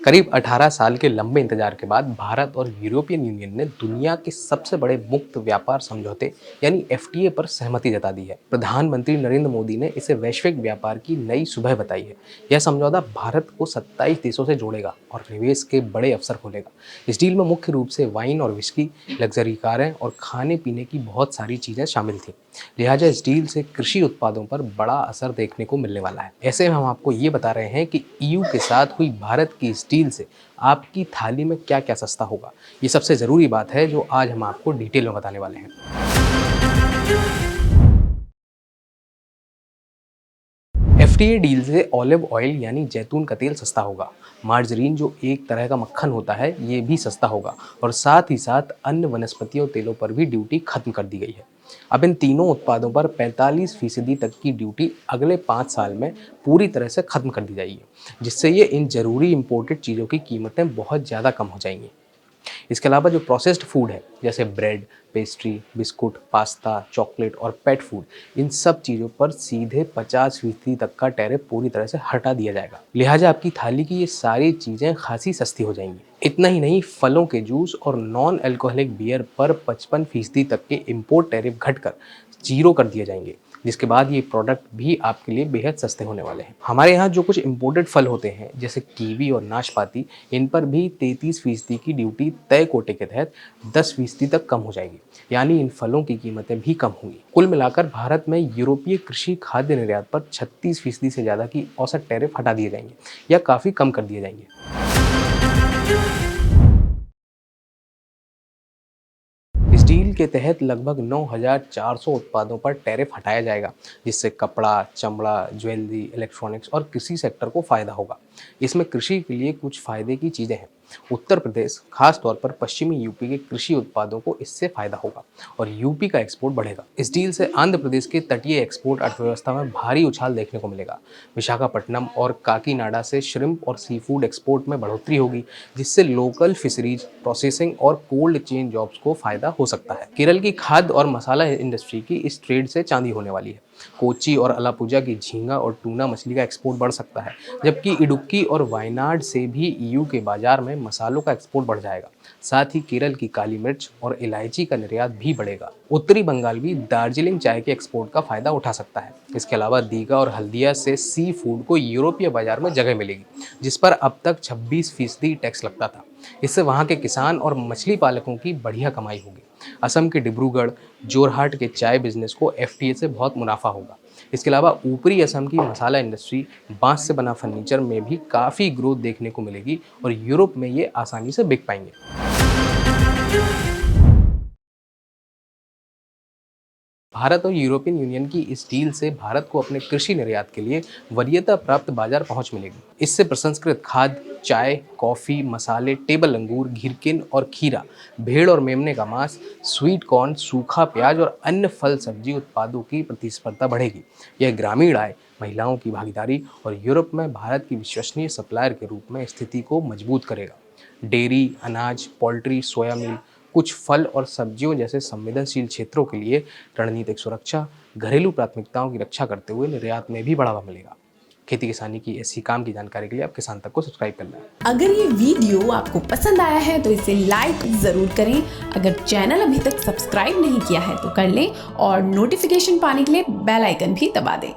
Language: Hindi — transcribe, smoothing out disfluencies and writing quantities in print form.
करीब 18 साल के लंबे इंतजार के बाद भारत और यूरोपियन यूनियन ने दुनिया के सबसे बड़े मुक्त व्यापार समझौते यानी एफटीए पर सहमति जता दी है। प्रधानमंत्री नरेंद्र मोदी ने इसे वैश्विक व्यापार की नई सुबह बताई है। यह समझौता भारत को 27 देशों से जोड़ेगा और निवेश के बड़े अवसर खोलेगा। इस डील में मुख्य रूप से वाइन और विस्की, लग्जरी कारें और खाने पीने की बहुत सारी चीजें शामिल थी। लिहाजा इस डील से कृषि उत्पादों पर बड़ा असर देखने को मिलने वाला है। ऐसे में हम आपको ये बता रहे हैं कि ईयू के साथ हुई भारत की इस डील से आपकी थाली में क्या क्या सस्ता होगा। ये सबसे ज़रूरी बात है जो आज हम आपको डिटेल में बताने वाले हैं। एफटीए डील से ऑलिव ऑयल यानी जैतून का तेल सस्ता होगा। मार्जरीन जो एक तरह का मक्खन होता है ये भी सस्ता होगा और साथ ही साथ अन्य वनस्पतियों तेलों पर भी ड्यूटी खत्म कर दी गई है। अब इन तीनों उत्पादों पर 45% तक की ड्यूटी अगले 5 साल में पूरी तरह से खत्म कर दी जाएगी, जिससे ये इन जरूरी इंपोर्टेड चीज़ों की कीमतें बहुत ज़्यादा कम हो जाएंगी। इसके अलावा जो प्रोसेस्ड फूड है जैसे bread, pastry, biscuit, pasta, chocolate और पेट फूड, इन सब चीज़ों पर सीधे 50% तक का टैरिफ पूरी तरह से हटा दिया जाएगा। लिहाजा आपकी थाली की ये सारी चीज़ें खासी सस्ती हो जाएंगी। इतना ही नहीं, फलों के जूस और नॉन अल्कोहलिक बियर पर 55% तक के इम्पोर्ट टैरिफ घटकर 0 कर दिए जाएंगे, जिसके बाद ये प्रोडक्ट भी आपके लिए बेहद सस्ते होने वाले हैं। हमारे यहाँ जो कुछ इम्पोर्टेड फल होते हैं जैसे कीवी और नाशपाती, इन पर भी 33% की ड्यूटी तय कोटे के तहत 10% तक कम हो जाएगी, यानी इन फलों की कीमतें भी कम होंगी। कुल मिलाकर भारत में यूरोपीय कृषि खाद्य निर्यात पर 36% से ज़्यादा की औसत टैरिफ हटा दिए जाएंगे या काफ़ी कम कर दिए जाएंगे। इस डील के तहत लगभग 9,400 उत्पादों पर टैरिफ हटाया जाएगा, जिससे कपड़ा, चमड़ा, ज्वेलरी, इलेक्ट्रॉनिक्स और कृषि सेक्टर को फायदा होगा। इसमें कृषि के लिए कुछ फायदे की चीज़ें हैं। उत्तर प्रदेश, खास तौर पर पश्चिमी यूपी के कृषि उत्पादों को इससे फायदा होगा और यूपी का एक्सपोर्ट बढ़ेगा। इस डील से आंध्र प्रदेश के तटीय एक्सपोर्ट अर्थव्यवस्था में भारी उछाल देखने को मिलेगा। विशाखापट्टनम और काकीनाडा से श्रिम्प और सी फूड एक्सपोर्ट में बढ़ोतरी होगी, जिससे लोकल फिशरीज, प्रोसेसिंग और कोल्ड चेन जॉब्स को फायदा हो सकता है। केरल की खाद्य और मसाला इंडस्ट्री की इस ट्रेड से चांदी होने वाली है। कोची और अलापुजा की झींगा और टूना मछली का एक्सपोर्ट बढ़ सकता है, जबकि इडुक्की और वायनाड से भी ईयू के बाजार में मसालों का एक्सपोर्ट बढ़ जाएगा। साथ ही केरल की काली मिर्च और इलायची का निर्यात भी बढ़ेगा। उत्तरी बंगाल भी दार्जिलिंग चाय के एक्सपोर्ट का फायदा उठा सकता है। इसके अलावा दीघा और हल्दिया से सी फूड को यूरोपीय बाजार में जगह मिलेगी, जिस पर अब तक 26% टैक्स लगता था। इससे वहाँ के किसान और मछली पालकों की बढ़िया कमाई होगी। असम के डिब्रूगढ़, जोरहाट के चाय बिजनेस को एफटीए से बहुत मुनाफा होगा। इसके अलावा ऊपरी असम की मसाला इंडस्ट्री, बांस से बना फर्नीचर में भी काफ़ी ग्रोथ देखने को मिलेगी और यूरोप में ये आसानी से बिक पाएंगे। भारत और यूरोपियन यूनियन की इस डील से भारत को अपने कृषि निर्यात के लिए वरीयता प्राप्त बाजार पहुंच मिलेगी। इससे प्रसंस्कृत खाद्य, चाय, कॉफ़ी, मसाले, टेबल अंगूर, घिरकिन और खीरा, भेड़ और मेमने का मांस, स्वीट कॉर्न, सूखा प्याज और अन्य फल सब्जी उत्पादों की प्रतिस्पर्धा बढ़ेगी। यह ग्रामीण आय, महिलाओं की भागीदारी और यूरोप में भारत की विश्वसनीय सप्लायर के रूप में स्थिति को मजबूत करेगा। डेयरी, अनाज, पोल्ट्री, सोया मिल, कुछ फल और सब्जियों जैसे संवेदनशील क्षेत्रों के लिए रणनीतिक सुरक्षा, घरेलू प्राथमिकताओं की रक्षा करते हुए निर्यात में भी बढ़ावा मिलेगा। खेती किसानी की ऐसी काम की जानकारी के लिए आप किसान तक को सब्सक्राइब करना है। अगर ये वीडियो आपको पसंद आया है तो इसे लाइक जरूर करें। अगर चैनल अभी तक सब्सक्राइब नहीं किया है तो कर लें और नोटिफिकेशन पाने के लिए बेल आइकन भी दबा दें।